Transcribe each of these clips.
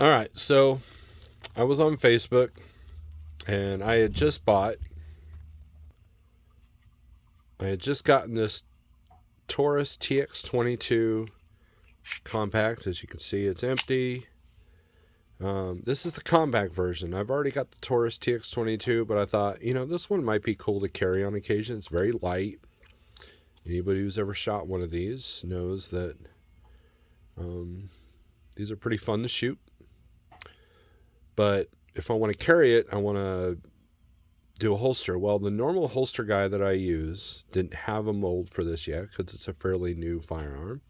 All right, so I was on Facebook and I had just gotten this Taurus TX-22 compact. As you can see, it's empty. This is the compact version. I've already got the Taurus TX-22, but I thought, this one might be cool to carry on occasion. It's very light. Anybody who's ever shot one of these knows that these are pretty fun to shoot. But if I want to carry it, I want to do a holster. Well, the normal holster guy that I use didn't have a mold for this yet because it's a fairly new firearm.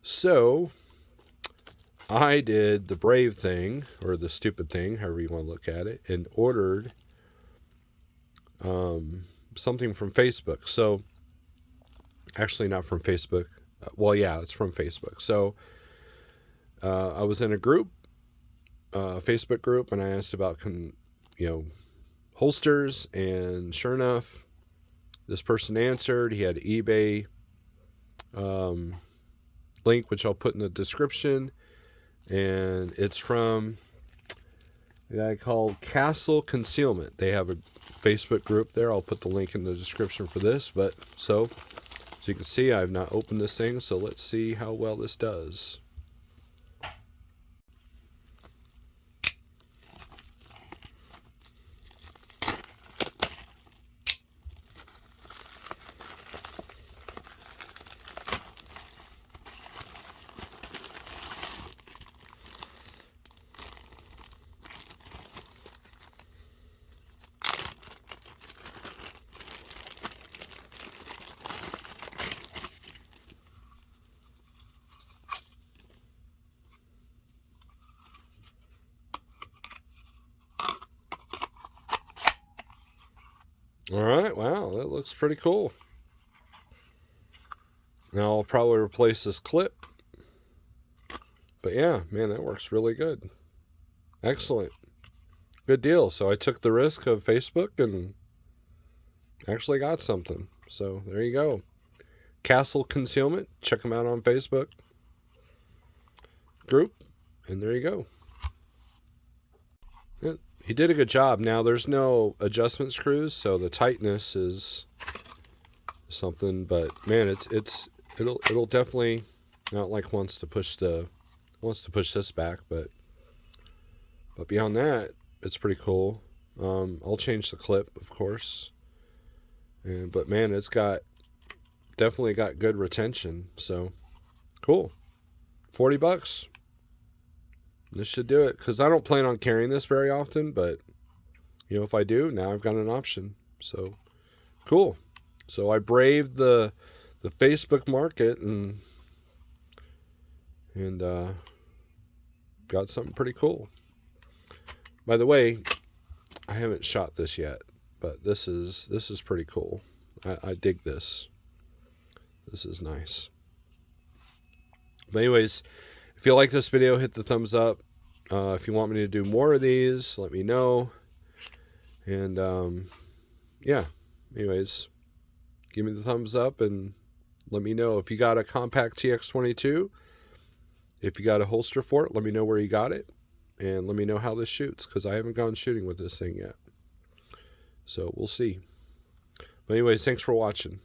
So I did the brave thing, or the stupid thing, however you want to look at it, and ordered something from Facebook. So actually not from Facebook. Well, yeah, it's from Facebook. So I was in a group, Facebook group, and I asked about holsters, and sure enough, this person answered. He had an eBay link, which I'll put in the description, and it's from a guy called Castle Concealment. They have a Facebook group there. I'll put the link in the description for this. But so as you can see, I've not opened this thing, so let's see how well this does. All right, wow, that looks pretty cool. Now I'll probably replace this clip. But yeah, man, that works really good. Excellent. Good deal. So I took the risk of Facebook and actually got something. So there you go. Castle Concealment. Check them out on Facebook group. And there you go. Yeah, he did a good job. Now there's no adjustment screws, so the tightness is something. But man, it'll definitely not like wants to push this back, but beyond that, it's pretty cool. I'll change the clip, of course. But man, it's definitely got good retention. So cool. $40. This should do it, because I don't plan on carrying this very often, but if I do, now I've got an option. So cool. So I braved the Facebook market and got something pretty cool. By the way, I haven't shot this yet, but this is pretty cool. I dig this. This is nice. But anyways, if you like this video, hit the thumbs up. If you want me to do more of these, let me know. And yeah, anyways, give me the thumbs up and let me know if you got a compact TX-22. If you got a holster for it, let me know where you got it. And let me know how this shoots, because I haven't gone shooting with this thing yet. So we'll see. But anyways, thanks for watching.